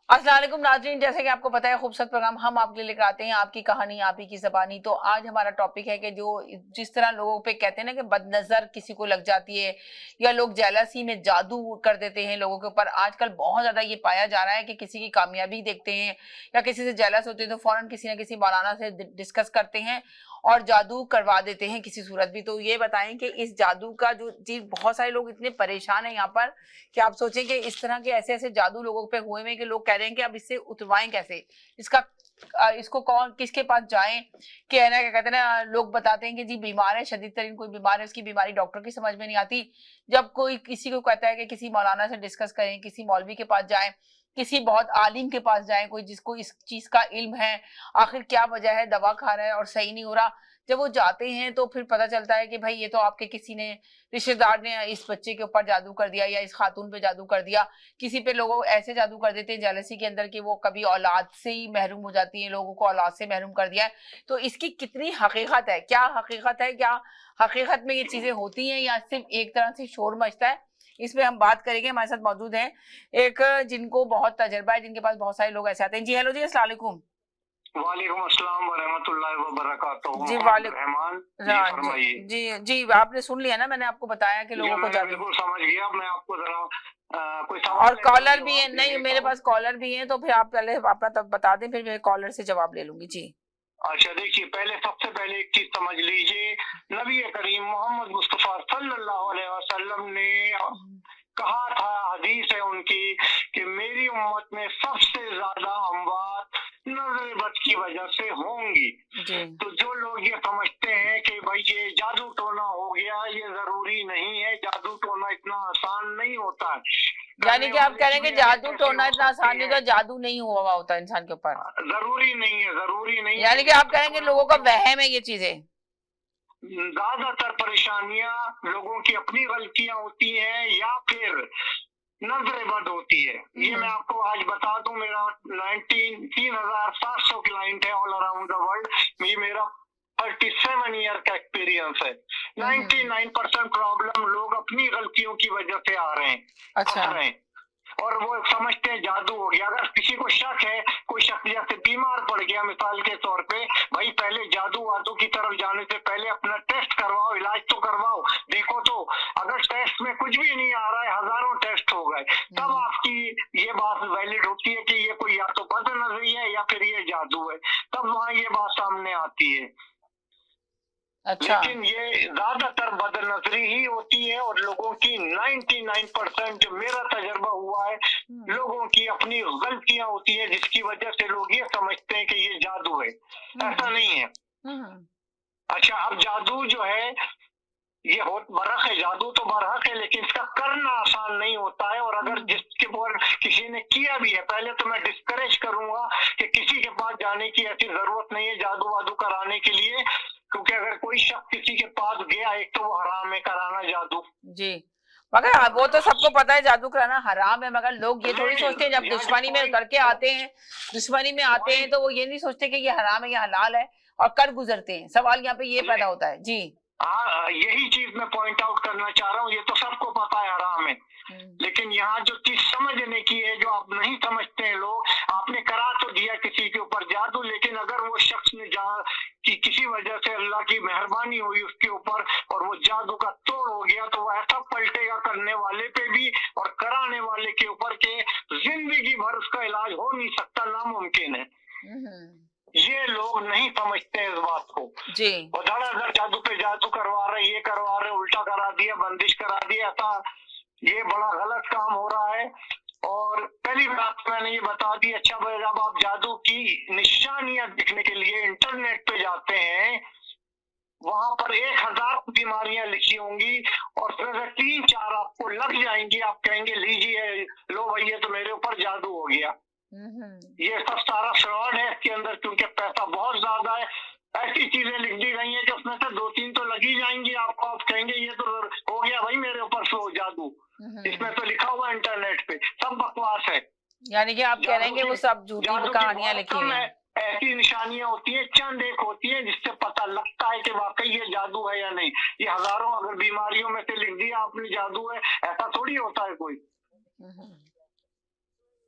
अस्सलाम वालेकुम नाज़रीन, जैसे कि आपको पता है खूबसूरत प्रोग्राम हम आपके लिए लेकर आते हैं, आपकी कहानी आप ही की ज़बानी। तो आज हमारा टॉपिक है कि जो जिस तरह लोगों पे कहते हैं ना कि बदनज़र किसी को लग जाती है या लोग जेलसी में जादू कर देते हैं लोगों के ऊपर। आजकल बहुत ज़्यादा ये पाया जा रहा है कि किसी की कामयाबी देखते हैं या किसी से जेलस होते हैं तो फ़ौरन किसी न किसी मौलाना से डिस्कस करते हैं और जादू करवा देते हैं किसी सूरत भी। तो ये बताएं कि इस जादू का जो चीज़, बहुत सारे लोग इतने परेशान हैं यहाँ पर कि आप सोचें कि इस तरह के ऐसे ऐसे जादू लोगों पे हुए हैं कि लोग कह रहे हैं कि अब इससे उतरवाएं कैसे, इसका इसको कौन किसके पास जाएं। कि है ना, क्या कहते हैं ना, लोग बताते हैं कि जी बीमार है, शदीद तरीन कोई बीमार है, उसकी बीमारी डॉक्टर की समझ में नहीं आती। जब कोई किसी को कहता है कि किसी मौलाना से डिस्कस करें, किसी मौलवी के पास जाएं, किसी बहुत आलिम के पास जाएं, कोई जिसको इस चीज का इल्म है, आखिर क्या वजह है, दवा खा रहा है और सही नहीं हो रहा। जब वो जाते हैं तो फिर पता चलता है कि भाई ये तो आपके किसी ने रिश्तेदार ने इस बच्चे के ऊपर जादू कर दिया या इस खातून पे जादू कर दिया। किसी पे लोगों ऐसे जादू कर देते हैं जेलसी के अंदर कि वो कभी औलाद से ही महरूम हो जाती है, लोगों को औलाद से महरूम कर दिया है। तो इसकी कितनी हकीकत है, क्या हकीकत है, क्या हकीकत में ये चीजें होती हैं या सिर्फ एक तरह से शोर मचता है, इसमें हम बात करेंगे। हमारे साथ मौजूद हैं एक जिनको बहुत तजर्बा है, जिनके पास बहुत सारे लोग ऐसे आते हैं। जी हेलो जी, अस्सलाम वालेकुम। वालेकुम अस्सलाम वरहमतुल्लाहि वबरकातुहू। जी रहमान जी हाँ, फरमाइए। जी जी आपने सुन लिया ना, मैंने आपको बताया कि जी लोगों को मैंने जादू। बिल्कुल समझ गया। मैं आपको जरा कोई और सवाल है तो मैं कॉलर भी है, जवाब दे नहीं देता मेरे हूँ। पास कॉलर भी है, तो फिर आप पहले अपना तब बता दें, फिर मैं कॉलर से जवाब ले लूंगी। जी अच्छा देखिए, सबसे पहले एक चीज समझ लीजिए। नबी करीम मोहम्मद मुस्तफ़ा सल्लल्लाहु अलैहि वसल्लम ने कहा था, हदीस है उनकी, कि मेरी उम्मत में सबसे ज्यादा अमवात नजर बद की वजह से होंगी। जी तो जो लोग ये समझते हैं कि भाई ये जादू टोना हो गया, ये जरूरी नहीं है। जादू टोना इतना आसान नहीं होता है। यानी कि आप कह रहे हैं कि जादू टोना इतना आसान नहीं होता, है, जादू नहीं हुआ होता इंसान के ऊपर। जरूरी नहीं है, जरूरी नहीं यानी है। कि आप कह रहे हैं कि लोगों का वहम है ये चीजें। ज्यादातर परेशानियां लोगों की अपनी गलतियां होती हैं या फिर नजर बद होती है। ये मैं आपको आज बता दूं, मेरा 3,700 क्लाइंट है ऑल अराउंड द वर्ल्ड। ये मेरा 37 ईयर का एक्सपीरियंस है। 99% प्रॉब्लम लोग अपनी गलतियों की वजह से आ रहे हैं, अच्छा फंस रहे हैं, और वो समझते हैं जादू हो गया। अगर किसी को शक है, कोई शख्स जैसे बीमार पड़ गया मिसाल के तौर पे, भाई पहले जादू वादू की तरफ जाने से पहले अपना टेस्ट करवाओ, इलाज तो करवाओ। देखो तो अगर टेस्ट में कुछ भी नहीं आ रहा है, हजारों टेस्ट हो गए, तब आपकी ये बात वैलिड होती है कि ये कोई या तो बदनजरी है या फिर ये जादू है। तब वहां ये बात सामने आती है। अच्छा लेकिन ये ज्यादातर बदनजरी ही होती है, और लोगों की 99% जो मेरा तजर्बा हुआ है, लोगों की अपनी गलतियां होती है, जिसकी वजह से लोग ये समझते हैं कि ये जादू है। ऐसा नहीं है। अच्छा, अब जादू जो है ये हो बरहक है, जादू तो बरहक है, लेकिन इसका करना आसान नहीं होता है। और अगर जिसके ऊपर किसी ने किया भी है, पहले तो मैं डिस्करेज करूंगा कि किसी के पास जाने की ऐसी जरूरत नहीं है जादू वादू कराने के लिए, क्योंकि अगर कोई शख्स किसी के पास गया, एक तो वो हराम है कराना जादू। जी, मगर वो तो सबको पता है जादू कराना हराम है, मगर लोग ये थोड़ी सोचते हैं, जब दुश्मनी में करके आते हैं, दुश्मनी में आते हैं तो वो ये नहीं सोचते कि ये हराम है, ये हलाल है, और कर गुजरते हैं। सवाल यहाँ पे ये पैदा होता है। जी हाँ, यही चीज मैं पॉइंट आउट करना चाह रहा हूँ। ये तो सबको पता है हराम है, लेकिन यहाँ जो चीज समझने की है, जो आप नहीं समझते हैं लोग, आपने करा तो दिया किसी के ऊपर जादू, लेकिन अगर वो शख्स ने कि किसी वजह से अल्लाह की मेहरबानी हुई उसके ऊपर और वो जादू का तोड़ हो गया, तो वो ऐसा पलटेगा करने वाले पे भी और कराने वाले के ऊपर के जिंदगी भर उसका इलाज हो नहीं सकता, नामुमकिन है। ये लोग नहीं समझते इस बात को जी। और धड़ाधड़ जादू पे जादू करवा रहे, ये करवा रहे, उल्टा करा दिया, बंदिश करा दिया था। ये बड़ा गलत काम हो रहा है। और पहली बात मैंने ये बता दी। अच्छा भाई, जब आप जादू की निशानियां दिखने के लिए इंटरनेट पे जाते हैं, वहां पर 1,000 बीमारियां लिखी होंगी और फिर 3-4 आपको लग जाएंगी। आप कहेंगे लीजिए, लो भाई, ये तो मेरे ऊपर जादू हो गया। ये सब सारा फ्रॉड है इसके अंदर, क्योंकि पैसा बहुत ज्यादा है। ऐसी चीजें लिख दी गई है कि उसमें से 2-3 तो लगी जाएंगी आपको। आप कहेंगे ये तो हो गया भाई मेरे ऊपर फ्लो जादू। इसमें तो लिखा हुआ इंटरनेट पे, सब बकवास है। यानी कि आप कह रहे हैं कि वो सब झूठी कहानियां लिखी हुई हैं। ऐसी निशानियां होती है, चंद एक होती है, जिससे पता लगता है कि वाकई ये जादू है या नहीं। ये हजारों अगर बीमारियों में से लिख दिया आपने जादू है, ऐसा थोड़ी होता है कोई।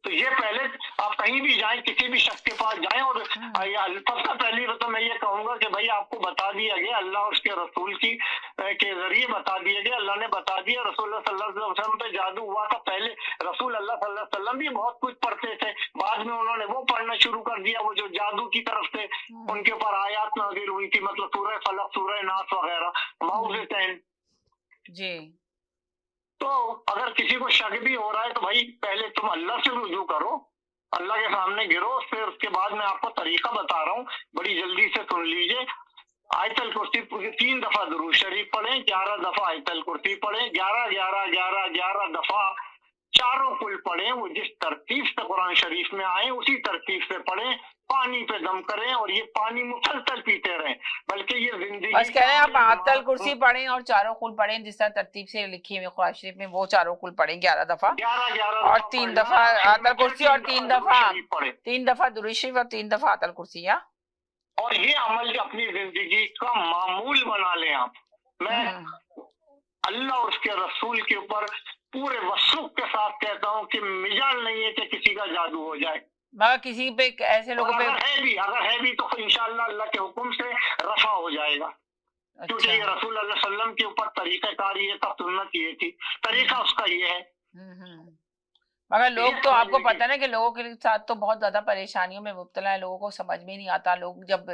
तो ये पहले आप कहीं भी जाएं, किसी भी शख्स के पास जाएं, और सबसे पहली तो मैं ये कहूंगा कि भाई आपको बता दिया गया, अल्लाह उसके रसूल की के जरिए बता दिया गया, अल्लाह ने बता दिया, रसूल सल्लल्लाहु अलैहि वसल्लम पे जादू हुआ था। पहले रसूल अल्लाह सल्लल्लाहु अलैहि वसल्लम भी बहुत कुछ पढ़ते थे, बाद में उन्होंने वो पढ़ना शुरू कर दिया, वो जो जादू की तरफ से उनके ऊपर आयात नाज़िल हुई थी, मतलब सूरह फलक, सूरह नास वगैरह, माउज़ेतैन जी। तो अगर किसी को शक भी हो रहा है तो भाई पहले तुम अल्लाह से रुजू करो, अल्लाह के सामने गिरो, फिर उसके बाद मैं आपको तरीका बता रहा हूँ, बड़ी जल्दी से सुन लीजिए। आयतल कुर्सी 3 दफा दुरूद शरीफ पढ़े, 11 दफा आयतल कुर्सी पढ़े, 11 दफा चारों कुल पढ़े, वो जिस तरतीब से कुरान शरीफ में आए उसी तरतीब से पढ़े, पानी पे दम करें और ये पानी मुसलसल पीते रहें, बल्कि ये जिंदगी बस कह रहे हैं आप आयतल कुर्सी पढ़ें और चारों कुल पढ़ें जिस तरह तरतीब से लिखी हुई कुरान शरीफ में, वो चारों कुल पढ़ें 11 दफा 11 और 3 दफा आयतल कुर्सी और 3 दफा दुरूद शरीफ और 3 दफा आयतल कुर्सी। या और ये अमल अपनी जिंदगी का मामूल बना लें आप। मैं अल्लाह और उसके रसूल के ऊपर पूरे वसूख के साथ कहता हूँ कि मिजाल नहीं है कि किसी का जादू हो जाए, मगर किसी पे ऐसे लोगों पे अगर है भी तो इंशाअल्लाह अल्लाह के हुक्म से रफा हो जाएगा। अच्छा। क्योंकि ये रसूल अल्लाह सल्लम के ऊपर तरीक़ाकार ये था, सुन्नत ये थी, तरीका उसका ये है। मगर लोग तो आपको पता है ना कि लोगों के साथ तो बहुत ज्यादा परेशानियों में मुब्तला है, लोगों को समझ में नहीं आता। लोग जब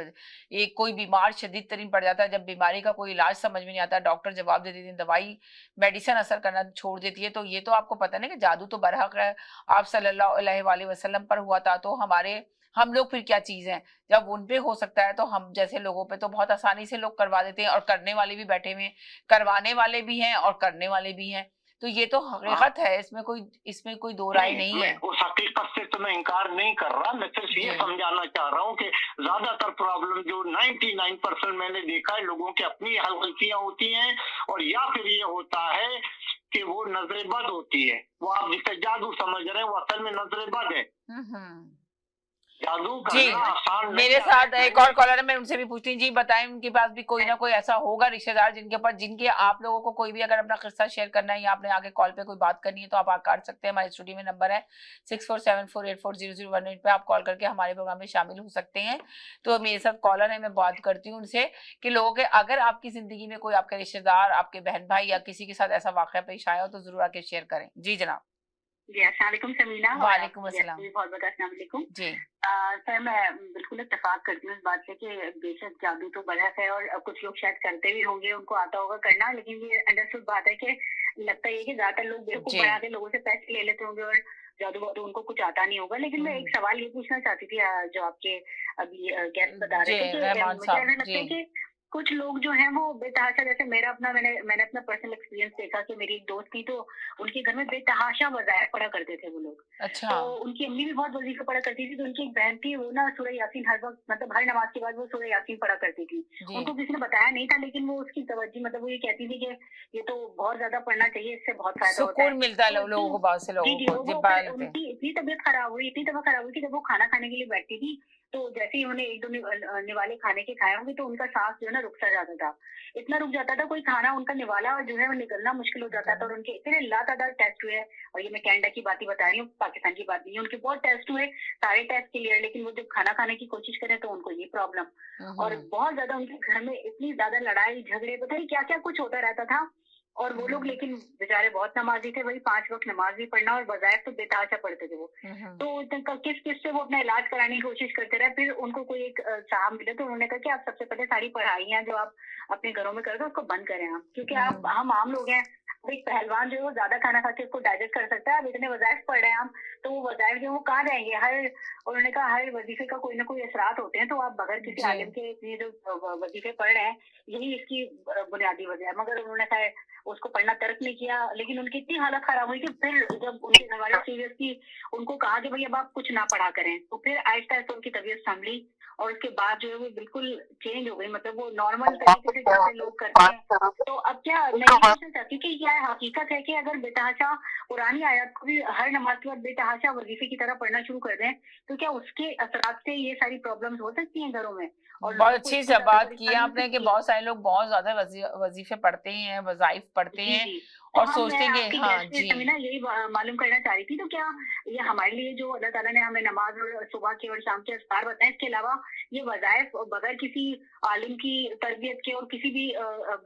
एक कोई बीमार शदीद तरीन पड़ जाता है, जब बीमारी का कोई इलाज समझ में नहीं आता, डॉक्टर जवाब दे देते हैं, दवाई मेडिसिन असर करना छोड़ देती है, तो ये तो आपको पता है ना कि जादू तो बरहक है आप सल्लल्लाहु अलैहि वसल्लम पर हुआ था, तो हम लोग फिर क्या चीज है। जब उन पे हो सकता है तो हम जैसे लोगों पे तो बहुत आसानी से लोग करवा देते हैं, और करने वाले भी बैठे हुए हैं, करवाने वाले भी हैं और करने वाले भी हैं। तो ये तो हकीकत है, इसमें कोई दो राय नहीं है। उस हकीकत से तो मैं इनकार नहीं कर रहा, मैं सिर्फ ये समझाना चाह रहा हूँ कि ज्यादातर प्रॉब्लम जो 99% मैंने देखा है, लोगों की अपनी गलतियां होती हैं, और या फिर ये होता है कि वो नजर बद होती है, वो आप जिसे जादू समझ रहे हैं वो असल में नजर बद है। जादू करना आसान नहीं। मेरे साथ एक और कॉलर है, मैं उनसे भी पूछती हूँ। जी बताएं, उनके पास भी कोई ना कोई ऐसा होगा रिश्तेदार जिनके आप लोगों को कोई भी अगर अपना किस्सा शेयर करना है या आपने आगे कॉल पे कोई बात करनी है तो आप कर सकते हैं। हमारे स्टूडियो में नंबर है 6474840018 पे आप कॉल करके हमारे प्रोग्राम में शामिल हो सकते हैं। तो मेरे साथ कॉलर है, मैं बात करती हूँ उनसे कि लोगों के अगर आपकी जिंदगी में कोई आपके रिश्तेदार, आपके बहन भाई या किसी के साथ ऐसा वाकया पेश आया हो तो जरूर आके शेयर करें। जी जनाब। जी अस्सलाम वालेकुम समीना। वालेकुम अस्सलाम। बहुत बहुत अस्सलाम वालेकुम। जी सर मैं बिल्कुल इत्तेफाक करती हूँ इस बात से कि बेशक जादू तो बरहक है और कुछ लोग शायद करते भी होंगे, उनको आता होगा करना, लेकिन ये अंडरस्टूड बात है कि लगता है कि ज्यादातर लोग बेवकूफ बना के लोगों से पैसे ले लेते होंगे और जादू वादू उनको कुछ आता नहीं होगा। लेकिन मैं एक सवाल ये पूछना चाहती थी, जो आपके अभी गेस्ट बता रहे थे कि मुझे ऐसा लगता है कि कुछ लोग जो हैं वो बेतहाशा, जैसे मैंने अपना पर्सनल एक्सपीरियंस देखा कि मेरी एक दोस्त थी, तो उनके घर में बेतहाशा वज़ाइफ पढ़ा करते थे वो लोग। अच्छा। तो उनकी अम्मी भी बहुत वजीफा पढ़ा करती थी, तो उनकी एक बहन थी, वो ना सूरह यासीन हर वक्त, मतलब हर नमाज के बाद वो सूरह यासीन पढ़ा करती थी। उनको किसी ने बताया नहीं था, लेकिन वो उसकी तवज्जो, मतलब वो ये कहती थी कि ये तो बहुत ज्यादा पढ़ना चाहिए, इससे बहुत फायदा होता है, सुकून मिलता है लोगों को, बहुत से लोगों को। उनकी इतनी तबीयत खराब हुई कि जब वो खाना खाने के लिए बैठती थी तो जैसे ही उन्हें एक दो निवाले खाने के खाए होंगे तो उनका सांस जो है ना रुक सा जाता था, इतना रुक जाता था, कोई खाना उनका निवाला जो है वो निकलना मुश्किल हो जाता था। और उनके इतने लातादार टेस्ट हुए, और ये मैं कनाडा की बात ही बता रही हूँ, पाकिस्तान की बात नहीं है, उनके बहुत टेस्ट हुए, सारे टेस्ट क्लियर, लेकिन वो जब खाना खाने की कोशिश करें तो उनको ये प्रॉब्लम। और बहुत ज्यादा उनके घर में इतनी ज्यादा लड़ाई झगड़े, पता नहीं क्या क्या कुछ होता रहता था। और वो लोग लेकिन बेचारे बहुत नमाजी थे, वही 5 वक्त नमाज भी पढ़ना, और बजाय तो बेतहाशा पढ़ते थे वो। तो किस से वो अपना इलाज कराने की कोशिश करते रहे। फिर उनको कोई एक साहब मिले तो उन्होंने कहा कि आप सबसे पहले सारी पढ़ाइयाँ जो आप अपने घरों में करते हो उसको बंद करें आप, क्योंकि हम आम लोग हैं, एक पहलवान जो है वो ज्यादा खाना खा के उसको डाइजेस्ट कर सकता है, अब इतने वज़ाइफ पढ़ रहे हैं हम, तो वो वज़ाइफ जो वो कहाँ जाएंगे। उन्होंने कहा हर वजीफे का कोई ना कोई असरात होते हैं, तो आप बगैर किसी आलिम के ये जो वजीफे पढ़ रहे हैं यही इसकी बुनियादी वजह है। मगर उन्होंने शायद उसको पढ़ना तर्क नहीं किया, लेकिन उनकी इतनी हालत खराब हुई कि फिर जब उनके घर वाले सीरियस की उनको कहा कि भाई अब आप कुछ ना पढ़ा करें, तो फिर आहिस्ता आहिस्ता उनकी तबीयत संभली, और उसके बाद जो है वो बिल्कुल चेंज हो गई, मतलब वो नॉर्मल तरीके से जैसे लोग करते हैं। तो अब क्या मैं ये पूछना चाहती हूँ कि क्या हकीकत है कि अगर बेतहाशा पुरानी आयत को भी हर नमाज के बाद बेतहाशा वजीफे की तरह पढ़ना शुरू कर दें तो क्या उसके असरात से ये सारी प्रॉब्लम्स हो सकती हैं घरों में? और बहुत लोगों को अच्छी इससे से ज्यादा बात की परेशानी हो आपने कि सकती है? बहुत सारे लोग बहुत ज्यादा वजीफे पढ़ते हैं, वजाइफ पढ़ते जी हैं जी। तो और हम सोचते मैं हैं कि आपकी हाँ गेस्ट से जी समीना यही मालूम करना चाह रही थी, तो क्या ये हमारे लिए जो अल्लाह ताला ने हमें नमाज और सुबह के और शाम के अस्कार बताए, इसके अलावा ये वज़ाइफ बगैर किसी आलिम की तरबियत के और किसी भी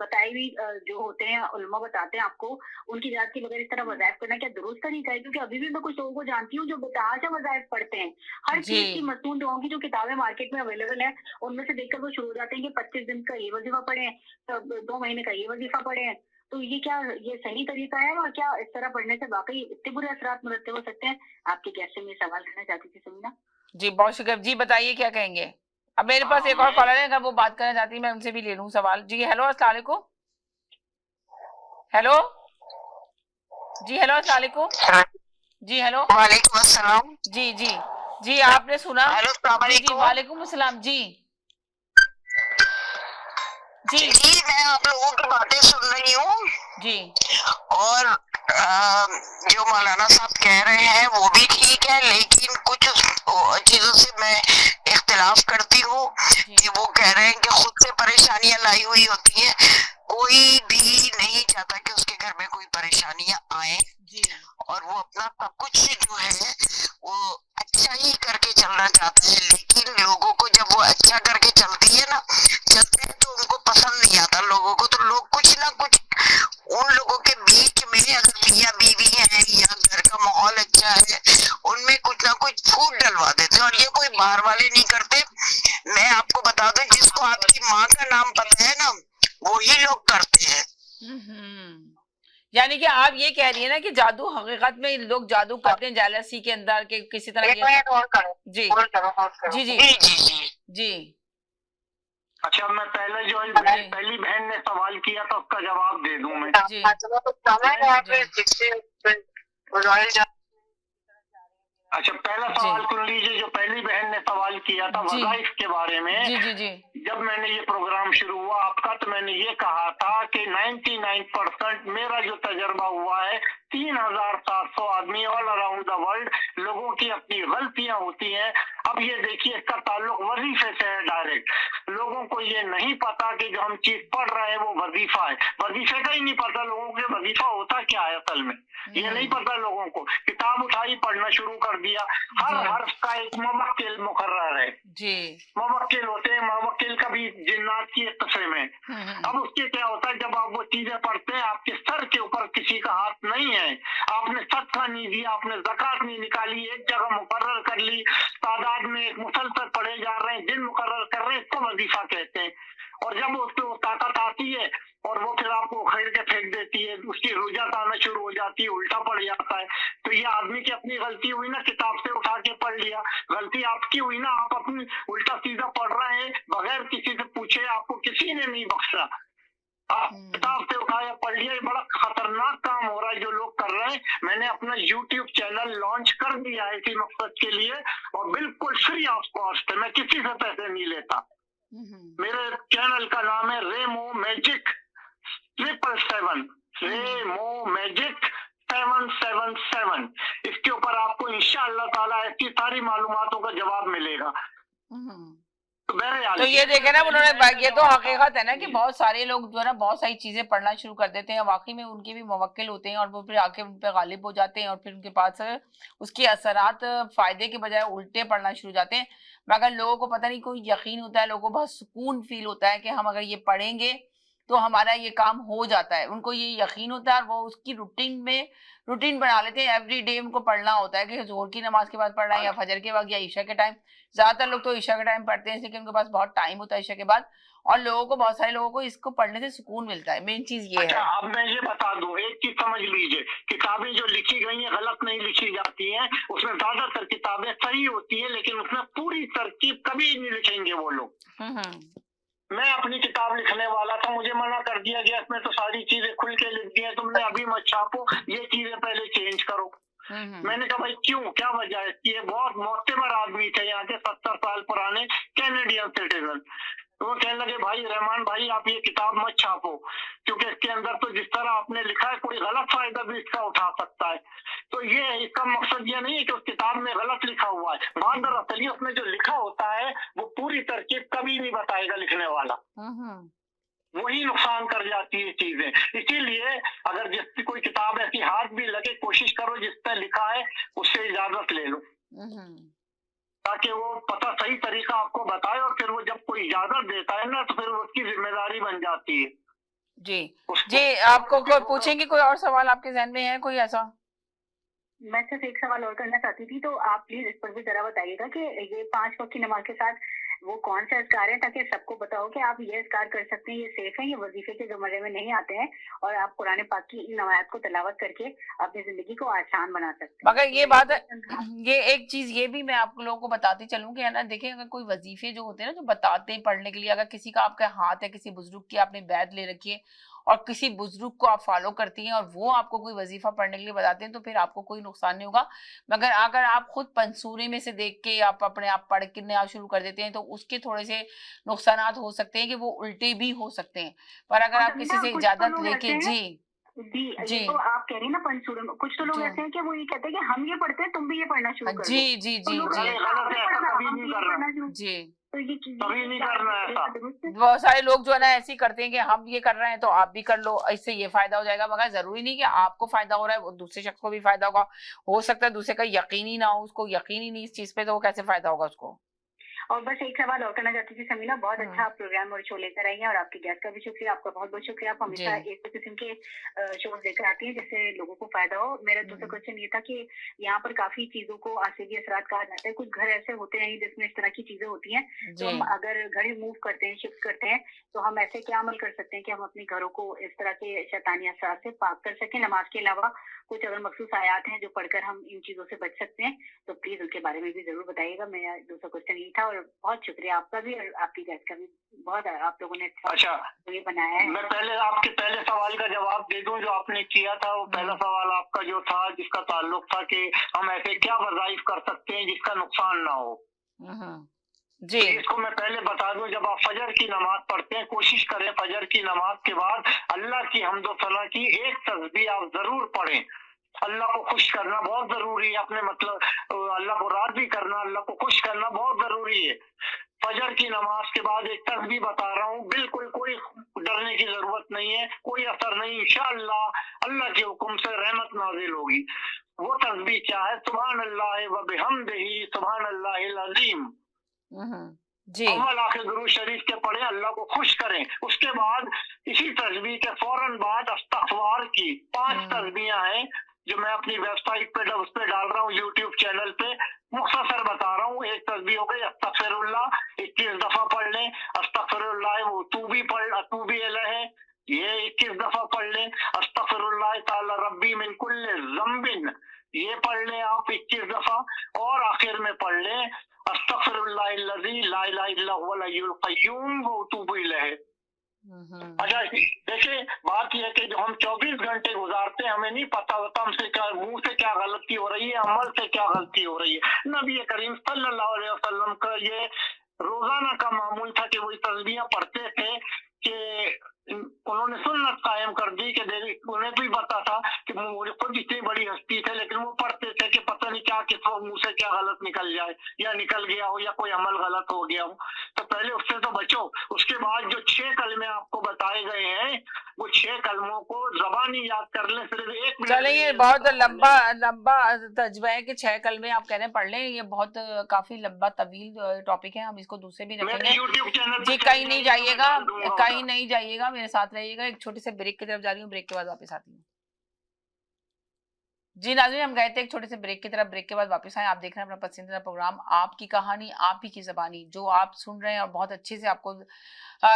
बताई हुई जो होते हैं उलमा बताते हैं आपको, उनकी इजाज़त के बगैर इस तरह वज़ाइफ करना क्या दुरुस्त तरीका है? क्योंकि अभी भी मैं कुछ लोगों को जानती हूँ जो बेतहाशा वज़ाइफ पढ़ते हैं। हर जी चीज़ की मसनून दुआओं की जो किताबें मार्केट में अवेलेबल है, उनमें से देखकर वो शुरू हो जाते हैं कि 25 दिन का ये वजीफा पढ़ें, 2 महीने का ये वजीफा पढ़ें। तो ये क्या ये सही तरीका है और क्या इस तरह पढ़ने से वाकई इतने बुरे असरात मुरतब हो सकते हैं? आपके गेस्ट से मैं सवाल करना चाहती थी समीना। जी बहुत शुक्रिया जी, बताइए क्या कहेंगे। अब मेरे पास एक और मैं कॉलर है, अगर वो बात करना चाहती है मैं उनसे भी ले लूं सवाल। जी हेलो अस्सलाम वालेकुम। हेलो जी, हेलो अस्सलाम वालेकुम। जी हेलो वालेकुम अस्सलाम। जी जी जी, आपने सुना? हेलो अस्सलाम जी जी वालेकुम। वालेकुम अस्सलाम जी जी जी मैं आप लोगों की बातें सुन रही हूँ जी और जो मौलाना साहब कह रहे हैं वो भी ठीक है, लेकिन कुछ चीजों से मैं इख्तिलाफ करती हूँ कि वो कह रहे हैं कि खुद से परेशानियां लाई हुई होती हैं। कोई भी नहीं चाहता कि उसके घर में कोई परेशानियां आए जी और वो अपना सब कुछ जो है वो अच्छा ही करके चलना चाहता है, लेकिन लोगों को जब वो अच्छा करके चलती है ना चलते हैं तो उनको पसंद नहीं आता लोगों को, तो लोग कुछ ना कुछ उन लोगों के बीच में अगर मियाँ बीवी है या घर का माहौल अच्छा है उनमें कुछ ना कुछ फूट डलवा देते हैं, और ये कोई बाहर वाले नहीं करते। मैं आपको बता दूं जिसको आपकी माँ का नाम पता है ना वो ही लोग करते हैं। यानी कि आप ये कह रही है ना कि जादू हकीकत में लोग जादू करते हैं जेलसी के अंदर के किसी तरह के। जी जी जी जी जी जी जी अच्छा, मैं पहले जो जी पहली बहन ने सवाल किया था उसका जवाब दे दूं मैं। जी जी अच्छा, पहला जी सवाल सुन लीजिए जो पहली बहन ने सवाल किया था जी वज़ाइफ के बारे में। जी जी जी जब मैंने ये प्रोग्राम शुरू हुआ आपका तो मैंने ये कहा था कि 99% मेरा जो तजर्बा हुआ है 3700 आदमी ऑल अराउंड द वर्ल्ड लोगों की अपनी गलतियां होती हैं। अब ये देखिए इसका ताल्लुक वजीफे से है डायरेक्ट। लोगों को ये नहीं पता कि जो हम चीज पढ़ रहे हैं वो वजीफा है, वजीफे का ही नहीं पता लोगों को वजीफा होता क्या है असल में, ये नहीं पता लोगों को। किताब उठाई पढ़ना शुरू कर दिया, हर हर्फ का एक मुवक्किल मुकर्रर है जी मुवक्किल होते हैं, मुवक्किल का भी जिन्नात की एक किस्म है। अब उसके क्या होता है जब आप वो चीजें पढ़ते हैं आपके सर के ऊपर किसी का हाथ नहीं है, आपने सदका नहीं दिया, आपने ज़कात नहीं निकाली, एक जगह मुकर्रर कर ली, तादाद में एक मुसलसल पढ़े जा रहे हैं, दिन मुकर्रर कर रहे हैं, इसको वजीफा कहते हैं। और जब उसको ताकत आती है और वो फिर आपको उखेड़ के फेंक देती है, उसकी रुजत आना शुरू हो जाती है, उल्टा पड़ जाता है। तो ये आदमी की अपनी गलती हुई ना, किताब से उठा के पढ़ लिया, गलती आपकी हुई ना, आप अपनी उल्टा सीधा पढ़ रहे हैं बगैर किसी से पूछे, आपको किसी ने नहीं बख्शा, आप किताब से उठाया पढ़ लिया। ये बड़ा खतरनाक काम हो रहा है जो लोग कर रहे हैं। मैंने अपना YouTube चैनल लॉन्च कर दिया है इसी मकसद के लिए और बिल्कुल फ्री ऑफ कॉस्ट है, मैं किसी से पैसे नहीं लेता। मेरे चैनल का नाम है रेमो मैजिक 777 रेमो मैजिक 777। इसके ऊपर आपको इंशाअल्लाह ताला ऐसी सारी मालूमातों का जवाब मिलेगा। तो ये देखे ना उन्होंने, ये तो हकीकत है ना कि बहुत सारे लोग जो है ना बहुत सारी चीजें पढ़ना शुरू कर देते हैं, वाकई में उनके भी मुवक्किल होते हैं और वो फिर आके उन पे गालिब हो जाते हैं और फिर उनके पास उसके असरात फायदे के बजाय उल्टे पढ़ना शुरू हो जाते हैं। मगर लोगों को पता नहीं कोई यकीन होता है, लोगों को बहुत सुकून फील होता है कि हम अगर ये पढ़ेंगे तो हमारा ये काम हो जाता है, उनको ये यकीन होता है और वो उसकी रूटीन बना लेते हैं। एवरी डे उनको पढ़ना होता है कि जोहर की नमाज के बाद पढ़ना है या फजर के वक्त या ईशा के टाइम। ज्यादातर लोग तो ईशा के टाइम पढ़ते हैं लेकिन उनके पास बहुत टाइम होता है ईशा के बाद, और लोगों को बहुत सारे लोगों को इसको पढ़ने से सुकून मिलता है। मेन चीज ये अच्छा, है। अब मैं ये बता दूं, एक चीज समझ लीजिए, किताबें जो लिखी गई हैं गलत नहीं लिखी जाती हैं, उसमें ज्यादातर किताबें सही होती हैं लेकिन उसमें पूरी तरकीब कभी नहीं लिखेंगे वो लोग। मैं अपनी किताब लिखने वाला था, मुझे मना कर दिया गया, इसमें तो सारी चीजें खुल के लिख दी है, तुमने अभी मत छापो, ये चीजें पहले चेंज करो। मैंने कहा भाई क्यों, क्या वजह है? ये बहुत मोतबर आदमी थे यहाँ के 70 साल पुराने कैनेडियन सिटीजन, तो वो कहने लगे भाई रहमान भाई आप ये किताब मत छापो, क्योंकि इसके अंदर तो जिस तरह आपने लिखा है कोई गलत फायदा भी इसका उठा सकता है। तो ये इसका मकसद ये नहीं है कि उस किताब में गलत लिखा हुआ है, दरअसल उसमें जो लिखा होता है वो पूरी तरकीब कभी नहीं बताएगा लिखने वाला, वही नुकसान कर जाती है चीजें। इसीलिए अगर जिसकी कोई किताब ऐसी हाथ भी लगे, कोशिश करो जिस पर लिखा है उससे इजाजत ले लो, ताकि वो पता सही तरीका आपको बताए, और फिर वो जब कोई इजाजत देता है ना तो फिर उसकी जिम्मेदारी बन जाती है। जी जी, आपको कोई पूछेंगे, कोई और सवाल आपके जहन में है कोई ऐसा? मैं सिर्फ एक सवाल और करना चाहती थी, तो आप प्लीज इस पर भी जरा बताइएगा कि ये 5 वक्त की नमाज के साथ वो कौन सा अज़कार है, ताकि सबको पता हो कि आप ये अज़कार कर सकते हैं, ये सेफ है, ये वजीफे के ज़मरे में नहीं आते हैं, और आप कुरान पाक की इन नवायात को तिलावत करके अपनी जिंदगी को आसान बना सकते हैं। मगर ये बात है, ये एक चीज ये भी मैं आप लोगों को बताती चलूं कि है ना, देखिए अगर कोई वजीफे जो होते हैं ना, जो बताते हैं पढ़ने के लिए, अगर किसी का आपका हाथ है, किसी बुजुर्ग की आपने बैत ले रखी है और किसी बुजुर्ग को आप फॉलो करती हैं और वो आपको कोई वजीफा पढ़ने के लिए बताते हैं, तो फिर आपको कोई नुकसान नहीं होगा। मगर अगर आप खुद पंसूरे में से देख के आप अपने आप पढ़ के शुरू कर देते हैं, तो उसके थोड़े से नुकसान हो सकते हैं कि वो उल्टे भी हो सकते हैं। पर अगर आप किसी से इजाजत लेके जी जी, ये तो आप कह रही हैं ना पंसूरे में, कुछ तो लोग ऐसे हैं कि वो ये कहते हैं कि हम ये पढ़ते हैं तुम भी ये पढ़ना शुरू कर दो। जी जी जी जी जी, तो ये कभी नहीं करना ऐसा। बहुत सारे लोग जो है ना ऐसे ही करते हैं कि हम ये कर रहे हैं तो आप भी कर लो, इससे ये फायदा हो जाएगा। मगर जरूरी नहीं कि आपको फायदा हो रहा है वो दूसरे शख्स को भी फायदा होगा। हो सकता है दूसरे का यकीन ही ना हो, उसको यकीन ही नहीं इस चीज पे, तो वो कैसे फायदा होगा उसको। और बस एक सवाल और करना चाहती थी समीना, बहुत अच्छा आप प्रोग्राम और शो लेकर आई हैं, और आपकी गेस्ट का भी शुक्रिया, आपका बहुत बहुत शुक्रिया। आप हमेशा इस किस्म के शोज लेकर आती हैं जिससे लोगों को फायदा हो। मेरा दूसरा क्वेश्चन ये था कि यहाँ पर काफी चीजों को आसिफी असरात कहा जाता है, कुछ घर ऐसे होते हैं जिसमें इस तरह की चीजें होती हैं, तो हम अगर घर मूव करते हैं, शिफ्ट करते हैं, तो हम ऐसे क्या अमल कर सकते हैं कि हम अपने घरों को इस तरह के शैतानी असरात से पाक कर सकें। नमाज के अलावा कुछ अगर मखसूस आयात हैं जो पढ़कर हम इन चीजों से बच सकते हैं, तो प्लीज उनके बारे में भी जरूर बताइएगा। मेरा दूसरा क्वेश्चन यही था, और बहुत शुक्रिया आपका भी और आपकी गेस्ट का भी, बहुत आप लोगों ने अच्छा ये बनाया है। मैं पहले आपके पहले सवाल का जवाब दे दूं जो आपने किया था। वो पहला सवाल आपका जो था जिसका ताल्लुक था कि हम ऐसे क्या वज़ाइफ कर सकते हैं जिसका नुकसान ना हो। जी, इसको मैं पहले बता दूं, जब आप फजर की नमाज पढ़ते हैं, कोशिश करें फजर की नमाज के बाद अल्लाह की हम्दो सना की एक तस्बीह आप जरूर पढ़ें। अल्लाह को खुश करना बहुत जरूरी है, अपने मतलब अल्लाह को राजी करना, अल्लाह को खुश करना बहुत जरूरी है। फजर की नमाज के बाद एक तस्बीह बता रहा हूँ, बिल्कुल कोई डरने की जरूरत नहीं है, कोई असर नहीं, इंशाअल्लाह अल्लाह के हुक्म से रहमत नाजिल होगी। वो तस्बीह क्या है? सुभान अल्लाह व बिहम्दिही सुभान अल्लाहिल अज़ीम। जी, अव्वल आखिर दुरूद शरीफ के पढ़े, अल्लाह को खुश करें। उसके बाद इसी तस्बीह के फौरन बाद अस्तगफार की 5 तस्बीहां हैं जो मैं अपनी वेबसाइट पे उस पे डाल रहा हूँ, यूट्यूब चैनल पे मुख्तसर बता रहा हूँ। एक तस्बीह हो गई अस्तगफिरुल्लाह, 21 दफा पढ़ लें। अस्तगफिरुल्लाह वो तूबी पढ़, अतूबी अलैह, ये 21 दफा पढ़ लें। अस्तगफिरुल्लाह ताला रब्बी मिन कुल्लि ज़ंबिन, ये पढ़ लें आप 21 दफा। और आखिर में पढ़ लें अस्तगफिरुल्लाहिल्लज़ी ला इलाहा इल्ला हुवल हय्युल क़य्यूम व अतूबु इलैह। अच्छा देखिए, बात यह है कि जो हम 24 घंटे गुजारते हैं, हमें नहीं पता होता हमसे क्या मुंह से क्या गलती हो रही है, अमल से क्या गलती हो रही है। नबी करीम सल्लल्लाहु अलैहि वसल्लम का ये रोजाना का मामूल था कि वो तस्बीहां पढ़ते थे कि उन्होंने सुन्नत कायम कर दी कि उन्हें भी पता था कि मुझे खुद इतनी बड़ी हस्ती थे, लेकिन वो पढ़ते थे कि पता नहीं क्या किस मुंह से क्या गलत निकल जाए, या निकल गया हो, या कोई अमल गलत हो गया हो। तो पहले उससे तो बचो। उसके बाद जो 6 कलमे आपको बताए गए हैं, वो 6 कलमों को ज़बानी याद कर लें, सिर्फ 1 मिनट। चलिए, ये बहुत लंबा तजबा है कि 6 कलमे आप कह रहे हैं पढ़ लें, ये बहुत काफी लंबा तवील टॉपिक है, हम इसको दूसरे भी रखेंगे। जी, कहीं नहीं जाइएगा, कहीं नहीं जाइएगा, मेरे साथ रहिएगा। एक छोटे से ब्रेक की तरफ जा रही हूँ, ब्रेक के बाद वापस आती हूँ। जी नाज़रीन, हम गए थे एक छोटे से ब्रेक की तरफ, ब्रेक के बाद वापस आए। आप देख रहे हैं अपना पसंदीदा प्रोग्राम आपकी कहानी आप ही की ज़बानी, जो आप सुन रहे हैं और बहुत अच्छे से आपको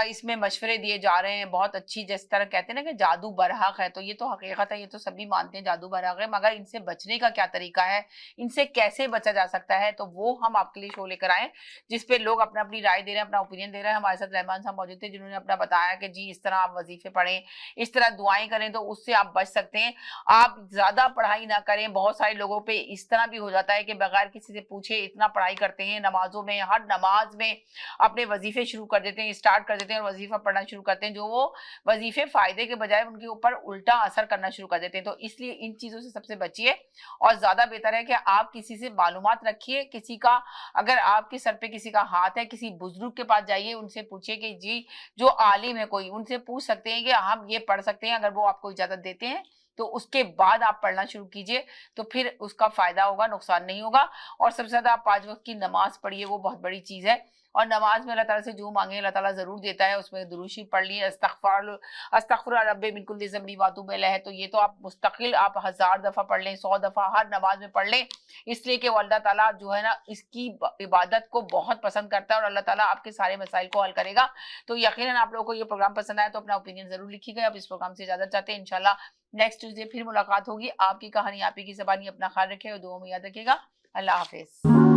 इसमें मशवरे दिए जा रहे हैं। बहुत अच्छी, जिस तरह कहते हैं ना कि जादू बरहक है, तो ये तो हकीकत है, ये तो सभी मानते हैं जादू बरहक है। मगर इनसे बचने का क्या तरीका है, इनसे कैसे बचा जा सकता है, तो वो हम आपके लिए शो लेकर आए, जिसपे लोग अपना अपनी राय दे रहे हैं, अपना ओपिनियन दे रहे हैं। हमारे साथ रहमान साहब मौजूद थे, जिन्होंने अपना बताया कि जी इस तरह आप वजीफे पढ़ें, इस तरह दुआएं करें तो उससे आप बच सकते हैं। आप ज्यादा पढ़ाई पढ़ाई ना करें। बहुत सारे लोगों पे इस तरह भी हो जाता है कि बगैर किसी से पूछे इतना पढ़ाई करते हैं, नमाजों में, हर नमाज में अपने वजीफे शुरू कर देते हैं, स्टार्ट कर देते हैं और वजीफा पढ़ना शुरू करते हैं, जो वो वजीफे फायदे के बजाय उनके ऊपर उल्टा असर करना शुरू कर देते हैं। तो इसलिए इन चीजों से सबसे बचिए और ज्यादा बेहतर है कि आप किसी से मालूमात रखिए। किसी का, अगर आपके सर पे किसी का हाथ है, किसी बुजुर्ग के पास जाइए, उनसे पूछिए कि जी, जो आलिम है कोई, उनसे पूछ सकते हैं कि हम ये पढ़ सकते हैं, अगर वो आपको इजाजत देते हैं तो उसके बाद आप पढ़ना शुरू कीजिए, तो फिर उसका फायदा होगा, नुकसान नहीं होगा। और सबसे ज्यादा आप 5 वक्त की नमाज पढ़िए, वो बहुत बड़ी चीज है। और नमाज में अल्लाह ताला से जो मांगे अल्लाह ताला जरूर देता है। उसमें दुरूद शरीफ पढ़ लिए, अस्तगफिर रब्बी मिन कुल्ली ज़ंबी व अतूबु इलैह, तो ये तो आप मुस्तकिल आप 1000 दफा पढ़ लें, 100 दफा हर नमाज में पढ़ लें, इसलिए कि वो अल्लाह ताला जो है ना इसकी इबादत को बहुत पसंद करता है और अल्लाह ताला आपके सारे मसाइल को हल करेगा। तो यकीनन आप लोगों को ये प्रोग्राम पसंद आया तो अपना ओपिनियन जरूर लिखिएगा। आप इस प्रोग्राम से इजाजत चाहते हैं, इंशाल्लाह नेक्स्ट ट्यूसडे फिर मुलाकात होगी। आपकी कहानी आप ही की ज़बानी। अपना ख्याल रखिएगा, दुआ में याद रखिएगा। अल्लाह हाफिज।